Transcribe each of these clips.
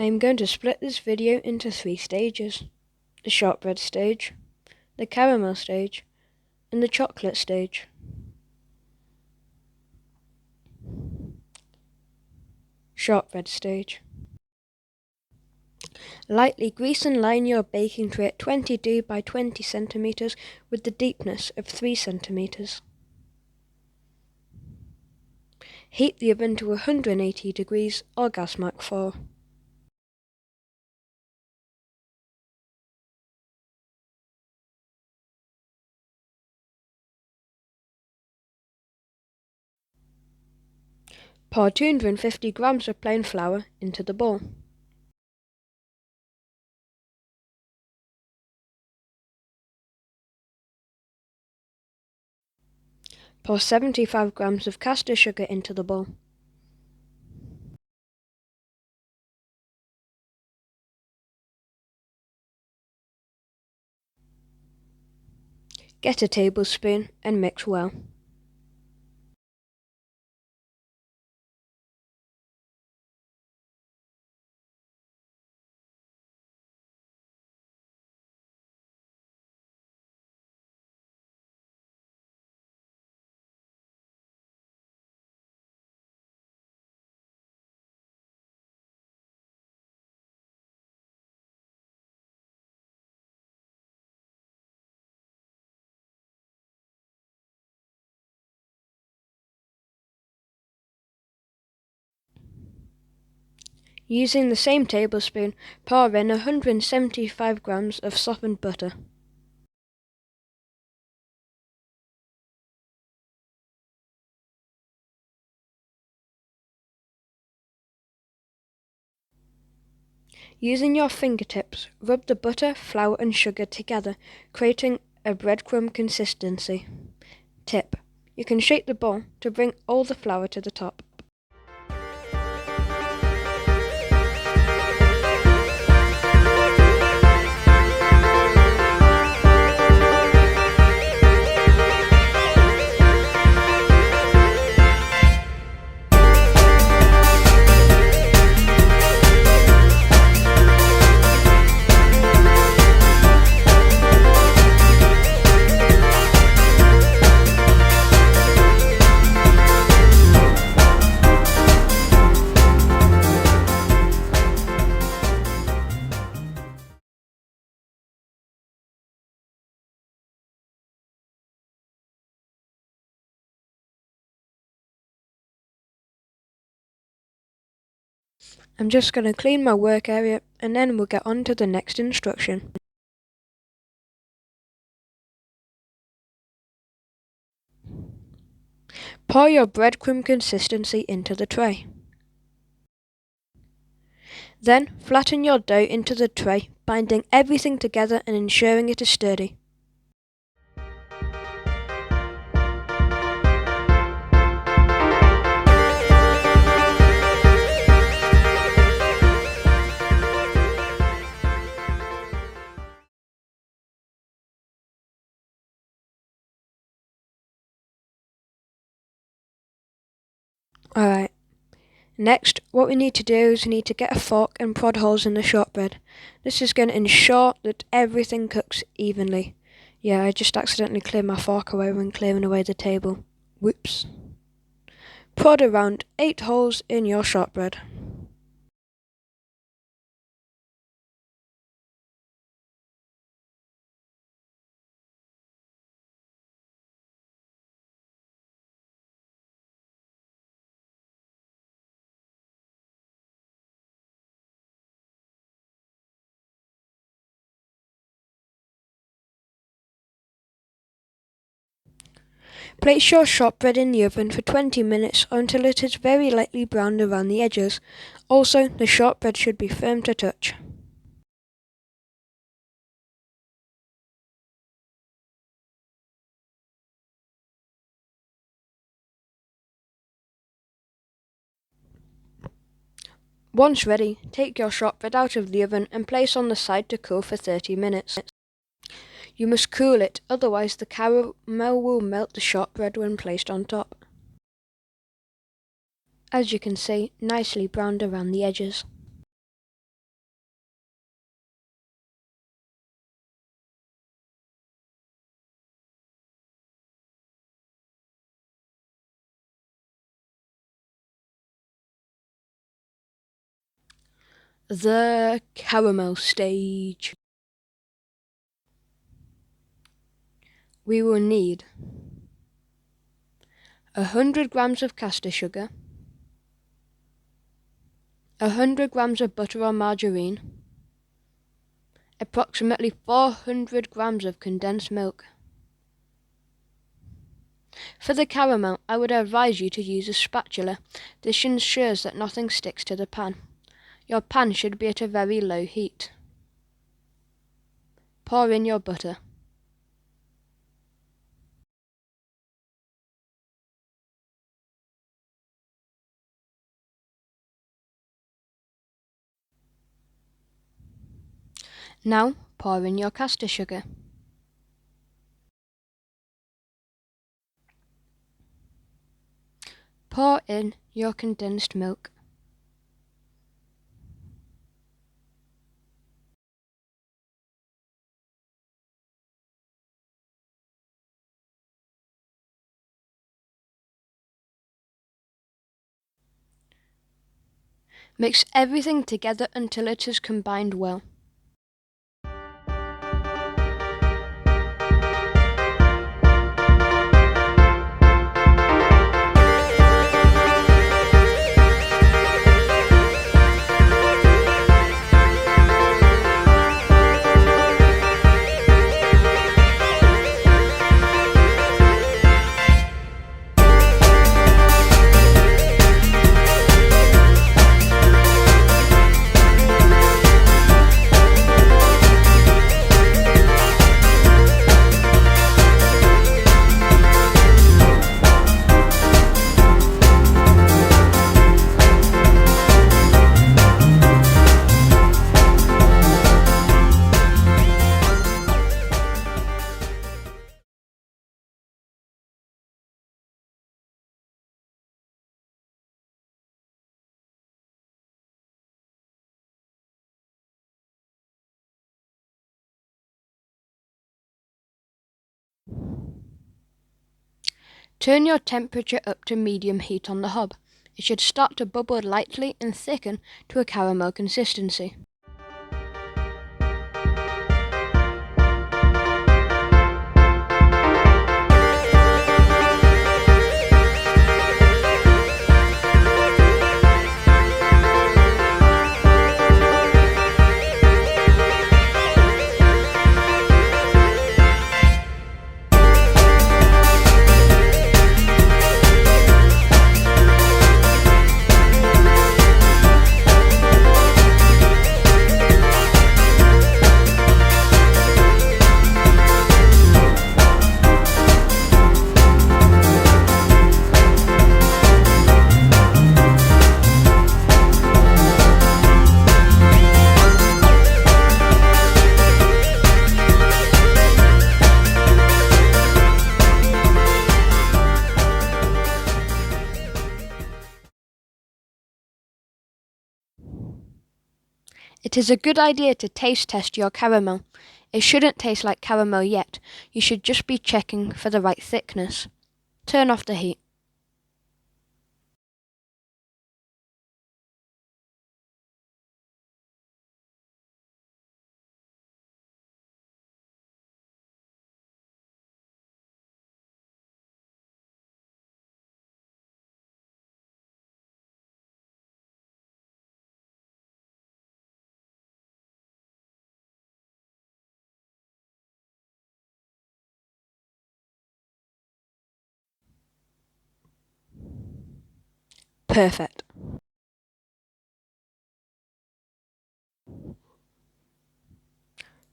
I am going to split this video into 3 stages: the shortbread stage, the caramel stage, and the chocolate stage. Shortbread stage. Lightly grease and line your baking tray at 22 by 20 cm with the deepness of 3 cm. Heat the oven to 180 degrees or gas mark 4. Pour 250 grams of plain flour into the bowl. Pour 75 grams of caster sugar into the bowl. Get a tablespoon and mix well. Using the same tablespoon, pour in 175 grams of softened butter. Using your fingertips, rub the butter, flour and sugar together, creating a breadcrumb consistency. Tip: you can shake the bowl to bring all the flour to the top. I'm just going to clean my work area and then we'll get on to the next instruction. Pour your breadcrumb consistency into the tray. Then flatten your dough into the tray, binding everything together and ensuring it is sturdy. Alright, next what we need to do is we need to get a fork and prod holes in the shortbread. This is going to ensure that everything cooks evenly. Yeah, I just accidentally cleared my fork away when clearing away the table. Whoops. Prod around 8 holes in your shortbread. Place your shortbread in the oven for 20 minutes or until it is very lightly browned around the edges. Also, the shortbread should be firm to touch. Once ready, take your shortbread out of the oven and place on the side to cool for 30 minutes. You must cool it, otherwise the caramel will melt the shortbread when placed on top. As you can see, nicely browned around the edges. The caramel stage. We will need 100 grams of caster sugar, 100 grams of butter or margarine, approximately 400 grams of condensed milk. For the caramel, I would advise you to use a spatula. This ensures that nothing sticks to the pan. Your pan should be at a very low heat. Pour in your butter. Now pour in your caster sugar. Pour in your condensed milk. Mix everything together until it is combined well. Turn your temperature up to medium heat on the hob. It should start to bubble lightly and thicken to a caramel consistency. It is a good idea to taste test your caramel. It shouldn't taste like caramel yet. You should just be checking for the right thickness. Turn off the heat. Perfect.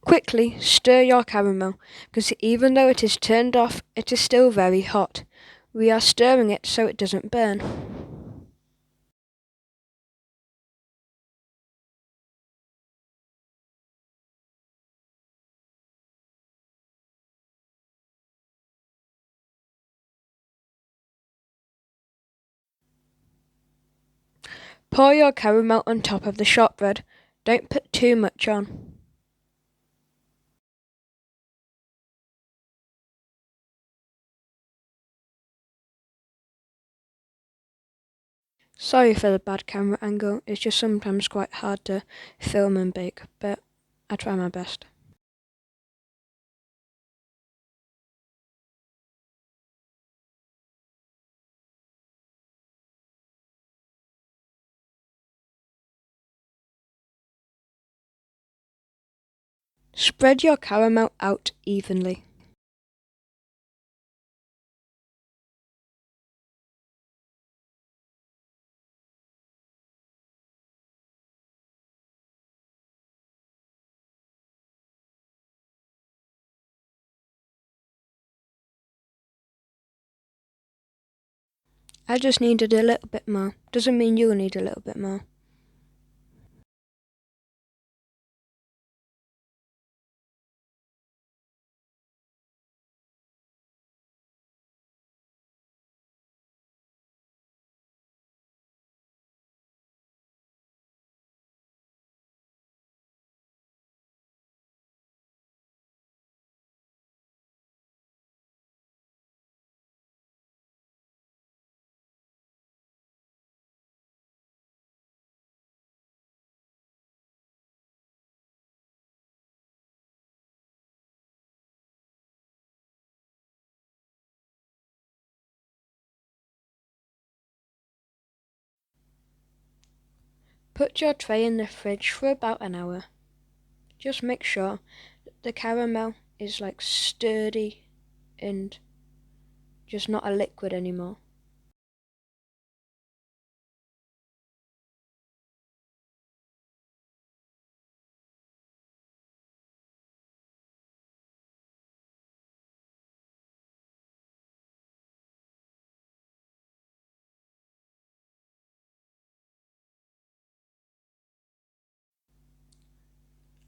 Quickly stir your caramel, because even though it is turned off, it is still very hot. We are stirring it so it doesn't burn. Pour your caramel on top of the shortbread. Don't put too much on. Sorry for the bad camera angle, it's just sometimes quite hard to film and bake, but I try my best. Spread your caramel out evenly. I just needed a little bit more. Doesn't mean you'll need a little bit more. Put your tray in the fridge for about an hour. Just make sure that the caramel is like sturdy and just not a liquid anymore.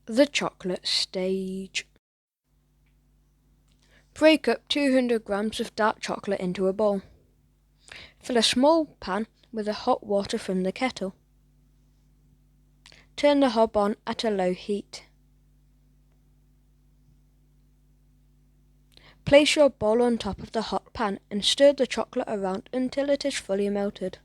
The chocolate stage. Break up 200 grams of dark chocolate into a bowl. Fill a small pan with the hot water from the kettle. Turn the hob on at a low heat. Place your bowl on top of the hot pan and stir the chocolate around until it is fully melted.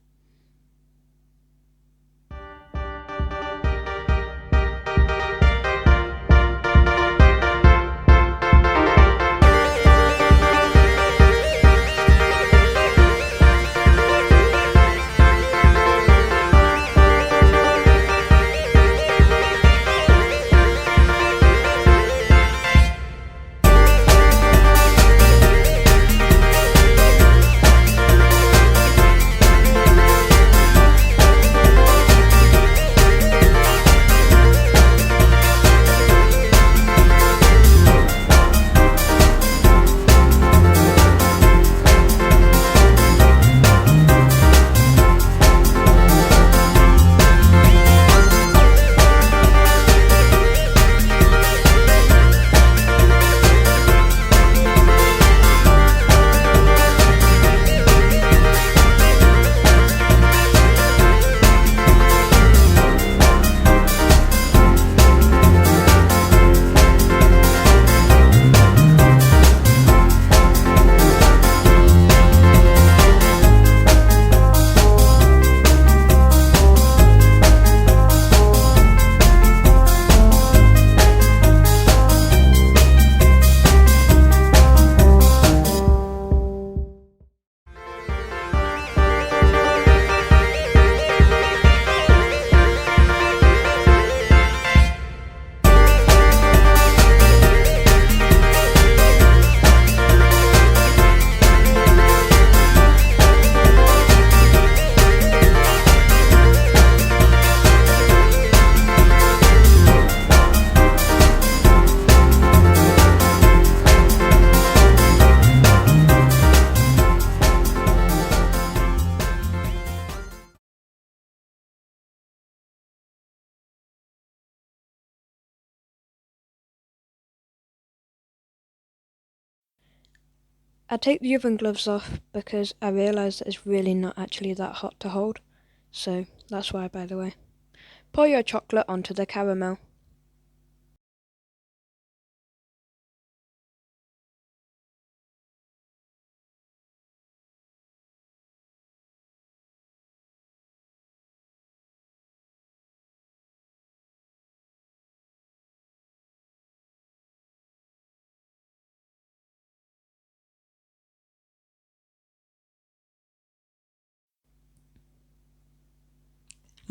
I take the oven gloves off because I realise that it's really not actually that hot to hold. So that's why, by the way. Pour your chocolate onto the caramel.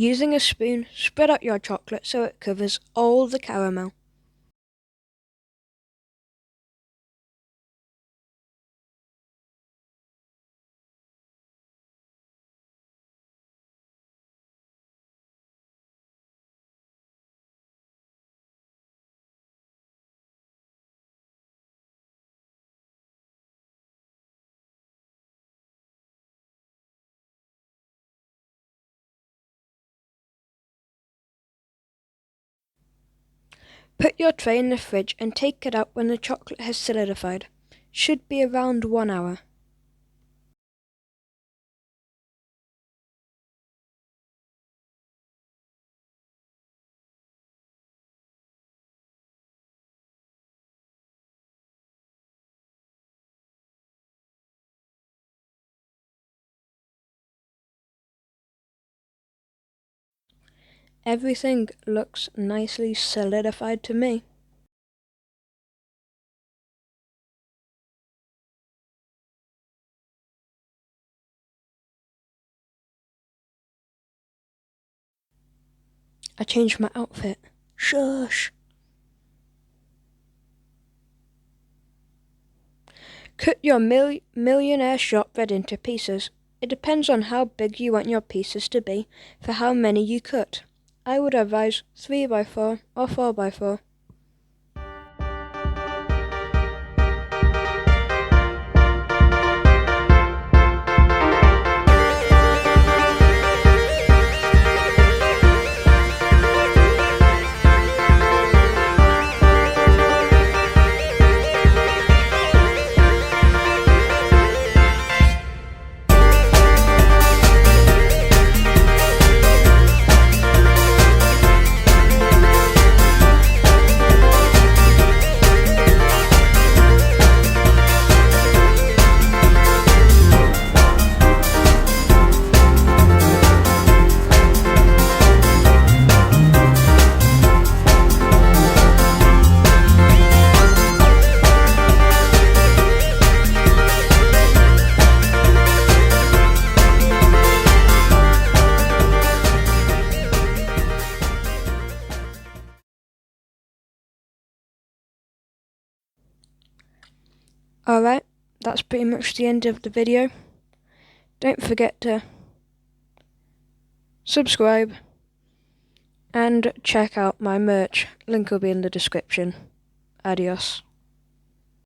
Using a spoon, spread out your chocolate so it covers all the caramel. Put your tray in the fridge and take it out when the chocolate has solidified. Should be around 1 hour. Everything looks nicely solidified to me. I changed my outfit. Shush! Cut your millionair shortbread into pieces. It depends on how big you want your pieces to be for how many you cut. I would advise 3x4 or 4x4. Alright, that's pretty much the end of the video. Don't forget to subscribe and check out my merch. Link will be in the description. Adios.